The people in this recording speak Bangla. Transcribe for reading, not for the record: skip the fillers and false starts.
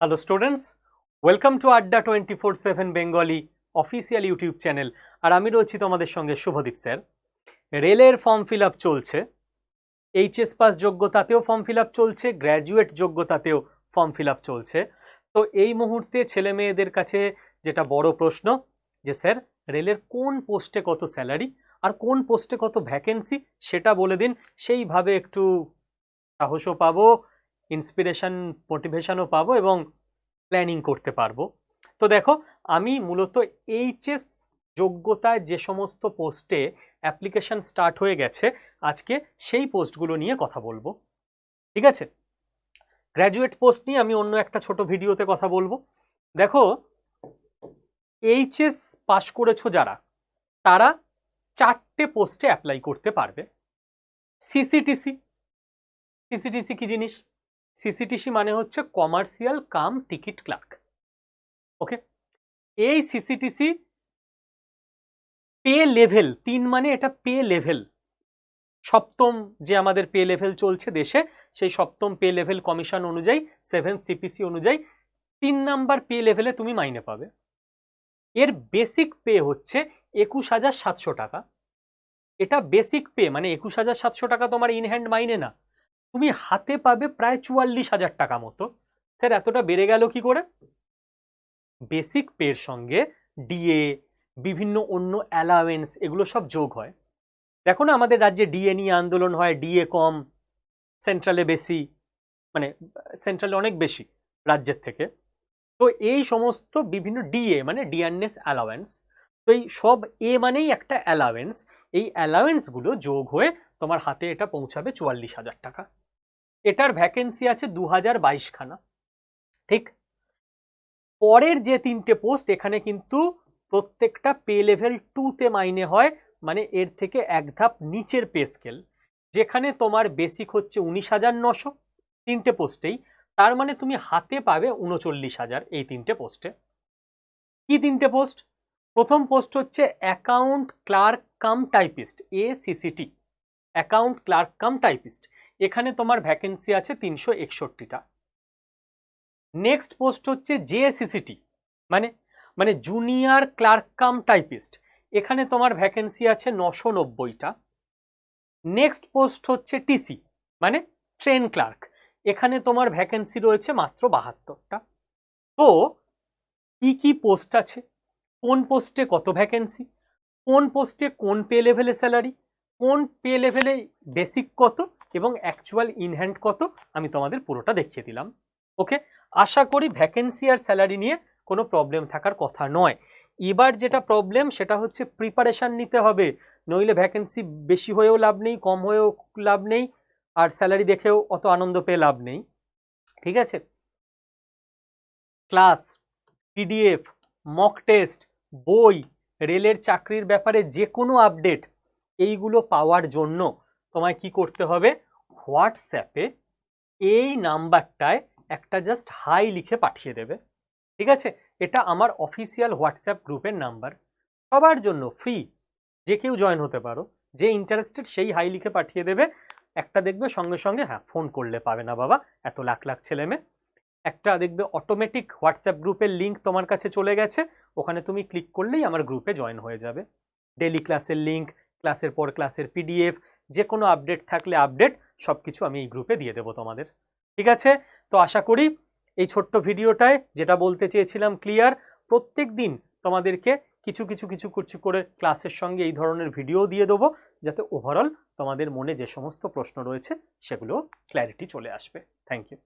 Hello students, welcome to Adda 24/7 Bengali official YouTube channel. আর আমি রয়েছি তোমাদের সঙ্গে শুভদীপ স্যার। রেলের ফর্ম ফিল আপ চলছে, এইচএস পাস যোগ্যতাতেও ফর্ম ফিল আপ চলছে, গ্র্যাজুয়েট যোগ্যতাতেও ফর্ম ফিল আপ চলছে। তো এই মুহূর্তে ছেলে মেয়েদের কাছে যেটা বড় প্রশ্ন যে স্যার রেলের কোন পোস্টে কত স্যালারি আর কোন পোস্টে কত ভ্যাকেন্সি সেটা বলে দিন, সেইভাবে একটু সাহসও পাবো, ইন্সপিরেশন মোটিভেশনও পাবো এবং প্ল্যানিং করতে পারবো। তো দেখো, আমি মূলত এইচএস যোগ্যতায় যে সমস্ত পোস্টে অ্যাপ্লিকেশন স্টার্ট হয়ে গেছে আজকে সেই পোস্টগুলো নিয়ে কথা বলবো, ঠিক আছে? গ্র্যাজুয়েট পোস্ট নিয়ে আমি অন্য একটা ছোট ভিডিওতে কথা বলবো। দেখো, এইচএস পাশ করেছো যারা, তারা 4টে পোস্টে অ্যাপ্লাই করতে পারবে। সিসিটিসি, সিসিটিসি কি জিনিস? সিসিটিসি মানে হচ্ছে কমার্শিয়াল কাম টিকিট ক্লার্ক। ওকে, এই সিসিটিসি পে লেভেল 3, মানে এটা পে লেভেল সপ্তম যে আমাদের পে লেভেল চলছে দেশে, সেই সপ্তম পে লেভেল কমিশন অনুযায়ী 7 সিপিসি অনুযায়ী 3 নাম্বার পে লেভেলে তুমি মাইনে পাবে। এর বেসিক পে হচ্ছে 21,700 টাকা। এটা বেসিক পে মানে 21,700 টাকা তোমার ইন হ্যান্ড মাইনে না, তুমি হাতে পাবে প্রায় 44,000 টাকা মতো। স্যার এতটা বেড়ে গেল কি করে? বেসিক পের সঙ্গে ডিএ, বিভিন্ন অন্য অ্যালাওয়েন্স, এগুলো সব যোগ হয়। দেখো না, আমাদের রাজ্যে ডিএ নিয়ে আন্দোলন হয়, ডিএ কম, সেন্ট্রালে বেশি, মানে সেন্ট্রালে অনেক বেশি রাজ্যের থেকে। তো এই সমস্ত বিভিন্ন ডিএ মানে ডিয়ারনেস অ্যালাওয়েন্স, তো এই সব এ মানেই একটা অ্যালাওয়েন্স, এই অ্যালাওয়েন্সগুলো যোগ হয়ে তোমার হাতে এটা পৌঁছাবে 44,000 টাকা। এটার ভ্যাকেন্সি আছে 2022 খানা, ঠিক? পরের যে 3টে পোস্ট, এখানে কিন্তু প্রত্যেকটা পে লেভেল 2তে মাইনে হয়, মানে এর থেকে এক ধাপ নিচের পে স্কেল, যেখানে তোমার বেসিক হচ্ছে 19,900 3টে পোস্টেই, তার মানে তুমি হাতে পাবে 39,000 এই 3টে পোস্টে। কি 3টে পোস্ট? প্রথম পোস্ট হচ্ছে account clerk cum typist, ACCT, account clerk cum typist. এখানে তোমার ভ্যাকেন্সি আছে 361টা। নেক্সট পোস্ট হচ্ছে JCCT, মানে মানে জুনিয়র ক্লার্ক কাম টাইপিস্ট, এখানে তোমার ভ্যাকেন্সি আছে 990টা। নেক্সট পোস্ট হচ্ছে TC, মানে ট্রেন ক্লার্ক, এখানে তোমার ভ্যাকেন্সি রয়েছে মাত্র 72টা। তো কি কি পোস্ট আছে, কোন পোস্টে কত ভ্যাকেন্সি, কোন পোস্টে কোন পে লেভেলে স্যালারি, কোন পে লেভেলে বেসিক কত এবং অ্যাকচুয়াল ইন হ্যান্ড কত, আমি তোমাদের পুরোটা দেখিয়ে দিলাম। ওকে, আশা করি ভ্যাকেন্সি আর স্যালারি নিয়ে কোনো প্রবলেম থাকার কথা নয়। এবার যেটা প্রবলেম সেটা হচ্ছে প্রিপারেশন নিতে হবে, নইলে ভ্যাকেন্সি বেশি হয়েও লাভ নেই, কম হয়েও লাভ নেই, আর স্যালারি দেখেও অত আনন্দ পেয়ে লাভ নেই, ঠিক আছে? ক্লাস, পিডিএফ, মক টেস্ট, বই, রেলের চাকরির ব্যাপারে যে কোনো আপডেট, এইগুলো পাওয়ার জন্য তোমায় কি করতে হবে? হোয়াটসঅ্যাপে এই নাম্বারটায় একটা জাস্ট হাই লিখে পাঠিয়ে দেবে, ঠিক আছে? এটা আমার অফিসিয়াল হোয়াটসঅ্যাপ গ্রুপের নাম্বার, সবার জন্য ফ্রি, যে কেউ জয়েন হতে পারো, যে ইন্টারেস্টেড সেই হাই লিখে পাঠিয়ে দেবে। একটা দেখবে সঙ্গে সঙ্গে, হ্যাঁ ফোন করলে পাবে না বাবা, এত লাখ লাখ ছেলে মেয়ে, একটা দেখবে অটোমেটিক হোয়াটসঅ্যাপ গ্রুপের লিঙ্ক তোমার কাছে চলে গেছে, ওখানে তুমি ক্লিক করলেই আমার গ্রুপে জয়েন হয়ে যাবে। ডেলি ক্লাসের লিঙ্ক, ক্লাসের পর ক্লাসের পিডিএফ, যে কোনো আপডেট থাকলে আপডেট, সব কিছু আমি এই গ্রুপে দিয়ে দেবো তোমাদের, ঠিক আছে? তো আশা করি এই ছোট্ট ভিডিওটায় যেটা বলতে চেয়েছিলাম ক্লিয়ার। প্রত্যেক দিন তোমাদেরকে কিছু কিছু কিছু কিছু করে ক্লাসের সঙ্গে এই ধরনের ভিডিও দিয়ে দেবো, যাতে ওভারঅল তোমাদের মনে যে সমস্ত প্রশ্ন রয়েছে সেগুলো ক্ল্যারিটি চলে আসবে। Thank you.